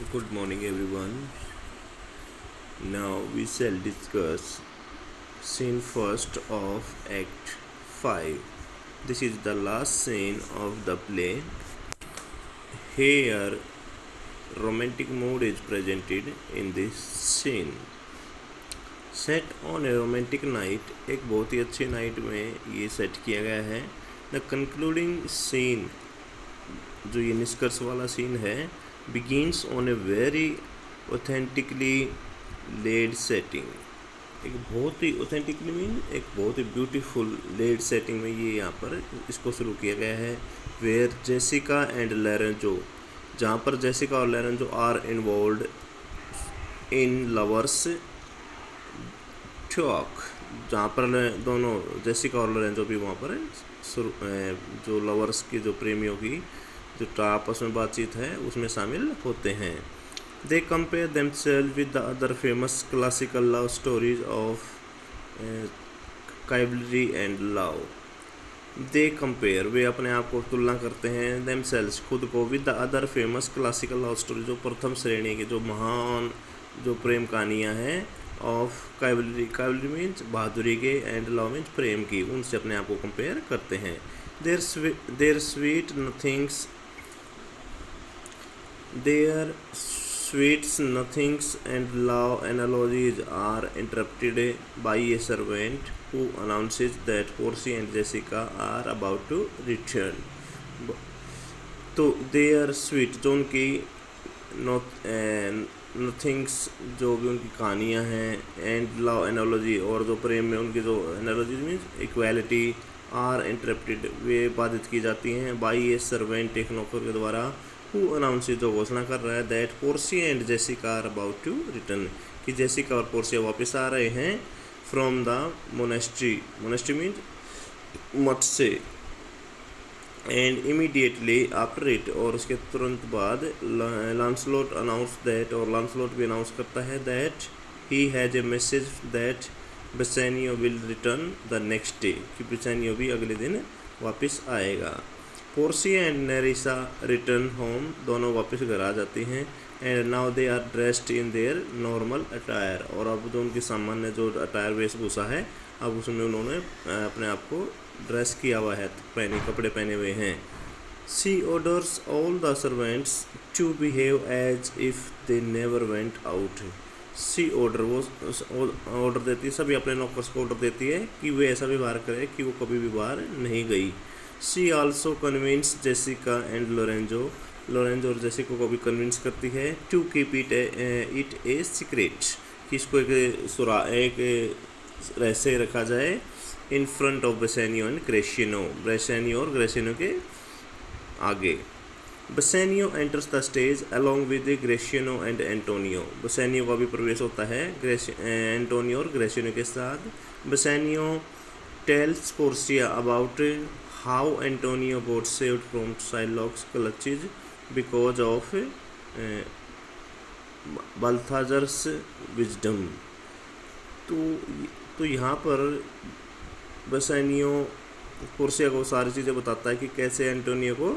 Good morning, everyone. Now we shall discuss scene first of Act 5. This is the last scene of the play. Here, romantic mood is presented in this scene. Set on A romantic night, एक बहुत ही अच्छी night में ये set किया गया है. The concluding scene, जो ये निष्कर्ष वाला सीन है, begins on a very authentically lit setting. एक बहुत ही ऑथेंटिकली मीन एक बहुत ही ब्यूटीफुल लेड सेटिंग में ये यहाँ पर इसको शुरू किया गया है. वेयर जेसिका एंड लॉरेंजो, जहाँ पर जेसिका और Lorenzo are involve in lovers talk, जहाँ पर दोनों जेसिका और लॉरेंजो भी वहाँ पर जो लवर्स की, जो प्रेमियों की जो आपस में बातचीत है उसमें शामिल होते हैं. They compare themselves with the other famous classical love stories of chivalry and love. They compare, वे अपने आप को तुलना करते हैं, देमसेल्व्स खुद को, with the other famous classical love story, जो प्रथम श्रेणी की जो महान जो प्रेम कहानियाँ हैं, ऑफ काइवलरी, काइवलरी मीन्स बहादुरी के, एंड लव मीन्स प्रेम की, उनसे अपने आप को कंपेयर करते हैं. Their sweet nothings, their sweets, nothings, and love analogies are interrupted by a servant who announces that Portia and Jessica are about to return. तो देयर स्वीट, जो उनकी नथिंग्स, जो भी उनकी कहानियाँ हैं, एंड लव एनालॉजी, और जो प्रेम में उनकी जो analogy means equality, are interrupted, वे बाधित की जाती हैं, बाई ए सर्वेंट, एक नौकर के द्वारा, हु अनाउंस, जो घोषणा कर रहा है, that Portia and Jessica are about to return, कि जेसिका और पोर्सिया वापस आ रहे हैं from the monastery, monastery means मठ से, एंड इमीडिएटली आफ्टर इट, और उसके तुरंत बाद लांसलोट अनाउंस दैट, और लांसलोट भी अनाउंस करता है that he has a message that Bassanio will return the next day, कि बेसेनियो भी अगले दिन वापस आएगा. Portia and Nerissa return home, दोनों वापस घर आ जाती हैं, and now they are dressed in their normal attire, और अब जो उनकी सामान्य जो अटायर वेशभूषा है, अब उसमें उन्होंने अपने आप को ड्रेस किया हुआ है, कपड़े पहने हुए हैं. She orders all the servants to behave as if they never went out. She order, वो ऑर्डर देती है, सभी अपने नौकर्स को ऑर्डर देती है कि वे ऐसा व्यवहार करें कि वो कभी भी बाहर नहीं गई. She also convince Jessica and Lorenzo, Lorenzo और जेसिका को भी कन्विंस करती है, to keep it a secret, कि इसको एक रहस्य रखा जाए, in front of Bassanio and Gratiano, Bassanio और ग्रेशिनो के आगे. Bassanio enters the stage along with Gratiano and Antonio, Bassanio का भी प्रवेश होता है एंटोनियो और ग्रेशिनो के साथ. Bassanio tells Portia about how Antonio got saved from Shylock's clutches because of Balthazar's wisdom. तो यहाँ पर बेसेनियो पोर्सिया को सारी चीज़ें बताता है कि कैसे एंटोनियो को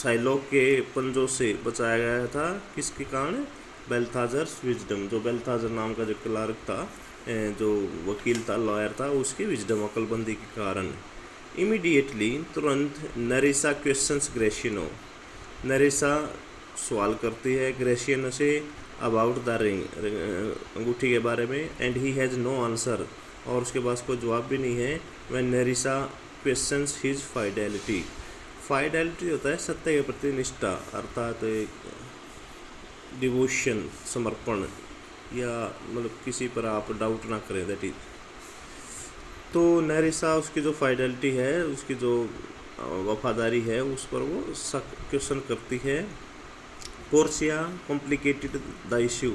साइलॉक के पंजों से बचाया गया था, किसके कारण, बेल्थाजर्स विजडम, जो बेल्थाजर नाम का जो क्लार्क था, जो वकील था, लॉयर था, उसकी विजडम, अक्लबंदी के कारण. इमीडिएटली, तुरंत, नरिसा क्वेश्चंस ग्रेशिनो, नरिसा सवाल करती है Gratiano say about the ring, अंगूठी के बारे में, and he has no answer, और उसके पास कोई जवाब भी नहीं है. When Nerissa questions his fidelity, fidelity होता है सत्य के प्रति निष्ठा, अर्थात डिवोशन, समर्पण, या मतलब किसी पर आप डाउट ना करें, दैट इज. तो नरिसा उसकी जो फाइडेलिटी है, उसकी जो वफादारी है, उस पर वो क्वेश्चन करती है. Portia complicated the issue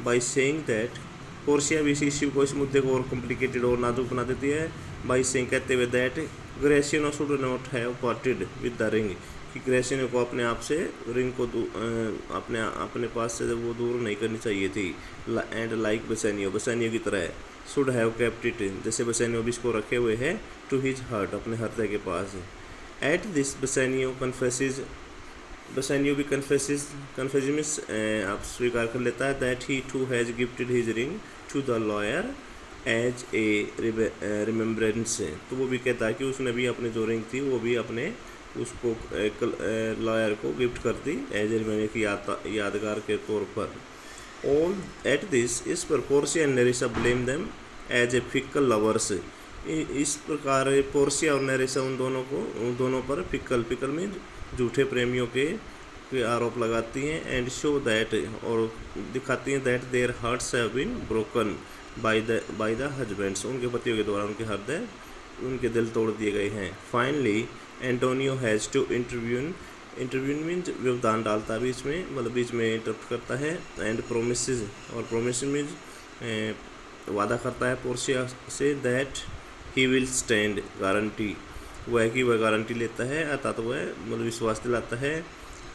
by saying that, Portia भी इस इश्यू को, इस मुद्दे को और कॉम्प्लिकेटेड और नाजुक बना देती है, बाय सेइंग, कहते हुए, that Gratiano should not have parted with the ring, कि ग्रेशिनो को अपने आप से रिंग को अपने पास से वो दूर नहीं करनी चाहिए थी. एंड लाइक बेसेनियो, बेसेनियो की तरह, शुड हैव केप्ट इट, जैसे बेसेनियो भी इसको रखे हुए है, टू हिज हार्ट, अपने हृदय के पास. At this Bassanio confesses Bassanio भी कन्फेस मीन्स आप स्वीकार कर लेता है that he too has gifted his ring to the lawyer as a remembrance. तो वो भी कहता है कि उसने भी अपनी जो रिंग थी वो भी अपने उसको लॉयर को गिफ्ट कर दी एज ए रिमेम्बर की यादगार के तौर पर। ऑल एट दिस इस पर Portia and Nerissa blame them as a fickle lovers. इस प्रकार पोर्शिया और नेरिसा उन दोनों पर फिक्कल में झूठे प्रेमियों के आरोप लगाती हैं एंड शो दैट और दिखाती हैं that their hearts have been broken by the husbands. उनके पतियों के द्वारा उनके दिल तोड़ दिए गए हैं। Finally Antonio has to intervene means व्यवधान डालता है बीच में, मतलब बीच में इंटरप्ट करता है। एंड प्रोमिस मीन्स वादा करता है Portia say that he will stand guarantee, वह है कि वह गारंटी लेता है अर्थात वह मतलब विश्वास दिलाता है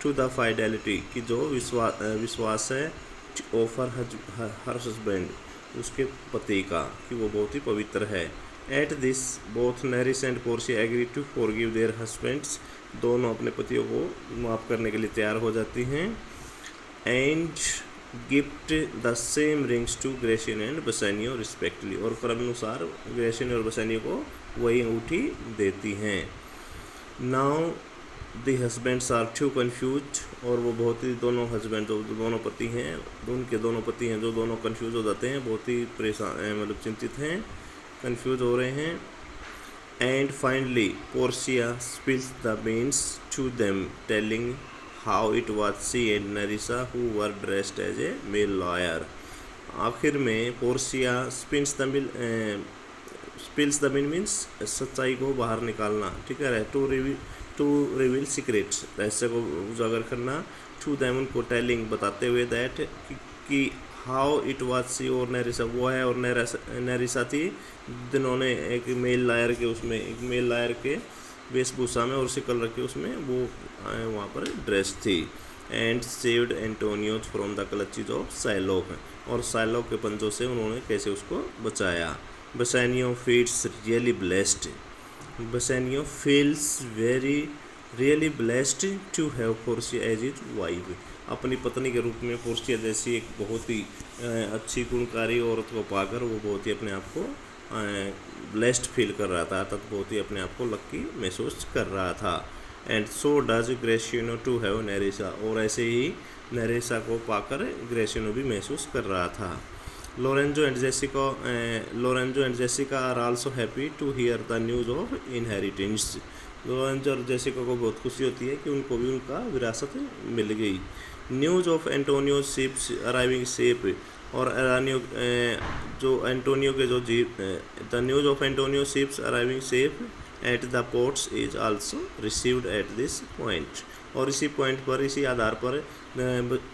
टू द फाइडेलिटी कि जो विश्वास है ऑफर हर हस्बैंड उसके पति का कि वो बहुत ही पवित्र है। At this both Nerissa and Portia agree to forgive their husbands. दोनों अपने पतियों को माफ़ करने के लिए तैयार हो जाती हैं। And gift the same rings to Gratiano and Bassanio respectively. और क्रमानुसार ग्रेशियन और बसानियो को वही अंगूठी देती हैं। Now the husbands are too confused. और वो बहुत ही दोनों हस्बैंड जो दोनों पति हैं उनके दोनों पति हैं जो दोनों कन्फ्यूज हो जाते हैं, बहुत ही परेशान मतलब चिंतित हैं, कन्फ्यूज हो रहे हैं। And finally Portia spills the beans to them telling how it was she and Nerissa who were dressed as a male lawyer. आखिर में Portia spills the bean means सच्चाई को बाहर निकालना, ठीक है, टू रिवील सीक्रेट्स, रहस्य को उजागर करना। टू देम उनको टेलिंग बताते हुए दैट कि हाउ इट वॉज सी और नेरिसा वो है और नेरिसा थी जिन्होंने एक मेल लायर के वेशभूषा में और शिकल रखे उसमें वो वहाँ पर ड्रेस थी। And saved Antonio from the clutches of Shylock. और साइलोक के पंजों से उन्होंने कैसे उसको बचाया। Bassanio feels really blessed. Bassanio feels really blessed to have Portia as his wife. अपनी पत्नी के रूप में पोर्शिया जैसी एक बहुत ही अच्छी गुणकारी औरत को पाकर वो बहुत ही अपने आप को ब्लेस्ड फील कर रहा था, तब बहुत ही अपने आप को लक्की महसूस कर रहा था। And so does Gratiano to have Nerissa. और ऐसे ही नेरिसा को पाकर ग्रेशियनो भी महसूस कर रहा था। Lorenzo and Jessica are also happy to hear the news of inheritance. Lorenzo और जेसिका को बहुत खुशी होती है कि उनको भी उनका विरासत मिल गई। News of Antonio ships arriving safe. और जो एंटोनियो के जो jeep the news of Antonio ships arriving safe at the ports is also received at this point. और इसी पॉइंट पर इसी आधार पर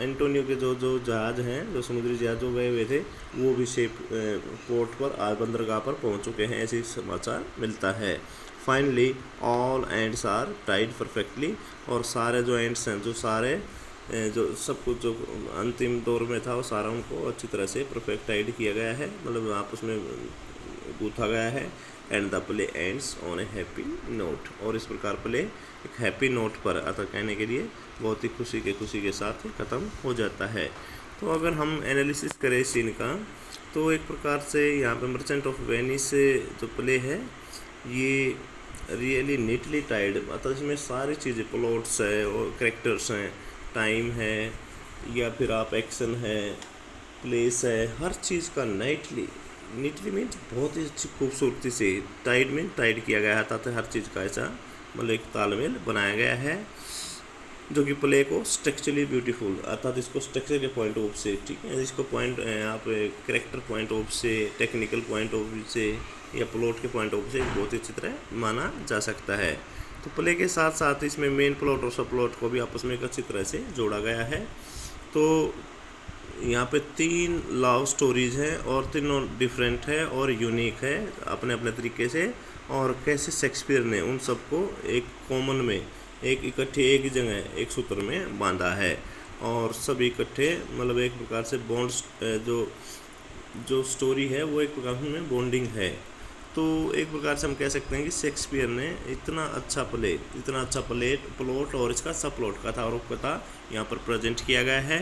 एंटोनियो के जो जहाज़ हैं जो समुद्री जहाज़ जो गए हुए थे वो भी सेफ पोर्ट पर बंदरगाह पर पहुंच चुके हैं, ऐसी समाचार मिलता है। Finally all ends are tied perfectly. और सारे जो एंड्स हैं जो सब कुछ जो अंतिम दौर में था वो सारा उनको अच्छी तरह से परफेक्ट टाइड किया गया है, मतलब आपस में गूथा गया है। And the play ends on A happy note. और इस प्रकार प्ले एक हैप्पी नोट पर अतः कहने के लिए बहुत ही खुशी के साथ ख़त्म हो जाता है। तो अगर हम एनालिसिस करें सीन का तो एक प्रकार से यहाँ पे मर्चेंट ऑफ वेनिस जो प्ले है ये रियली नीटली टाइड, अतः इसमें सारी चीज़ें प्लॉट्स है और कैरेक्टर्स हैं, टाइम है या फिर आप एक्शन है, प्लेस है, हर चीज़ का नीटली मीन्स बहुत ही अच्छी खूबसूरती से टाइड किया गया है, ताकि हर चीज़ का ऐसा मतलब एक तालमेल बनाया गया है जो कि प्ले को स्ट्रक्चरली ब्यूटीफुल अर्थात इसको स्ट्रक्चर के पॉइंट ऑफ से, ठीक है, इसको पॉइंट आप कैरेक्टर पॉइंट ऑफ से, टेक्निकल पॉइंट ऑफ व्यू से या प्लॉट के पॉइंट ऑफ से बहुत ही अच्छी तरह माना जा सकता है। तो प्ले के साथ साथ इसमें मेन प्लॉट और सब प्लॉट को भी आपस में एक अच्छी तरह से जोड़ा गया है। तो यहाँ पे 3 लव स्टोरीज़ हैं और तीनों डिफरेंट है और यूनिक है अपने अपने तरीके से। और कैसे शेक्सपियर ने उन सबको एक कॉमन में एक इकट्ठे एक ही जगह एक सूत्र में बांधा है और सब इकट्ठे मतलब एक प्रकार से बॉन्ड्स जो स्टोरी है वो एक प्रकार में बॉन्डिंग है। तो एक प्रकार से हम कह सकते हैं कि शेक्सपियर ने इतना अच्छा प्लॉट और इसका सब प्लॉट कथा यहाँ पर प्रेजेंट किया गया है।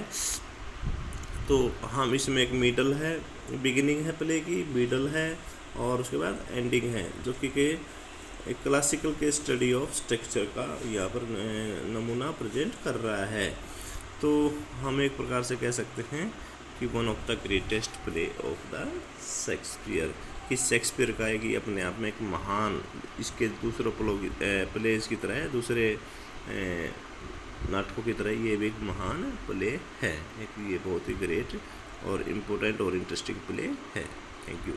तो हम इसमें एक मिडल है, बिगिनिंग है प्ले की, मिडल है और उसके बाद एंडिंग है, जो कि एक क्लासिकल के स्टडी ऑफ स्ट्रक्चर का यहाँ पर नमूना प्रेजेंट कर रहा है। तो हम एक प्रकार से कह सकते हैं कि one of the greatest play of the Shakespeare, कि शेक्सपियर का है कि अपने आप में एक महान, इसके दूसरों प्लेज की तरह, दूसरे नाटकों की तरह ये भी एक महान प्ले है। एक ये बहुत ही ग्रेट और इम्पोर्टेंट और इंटरेस्टिंग प्ले है। Thank you.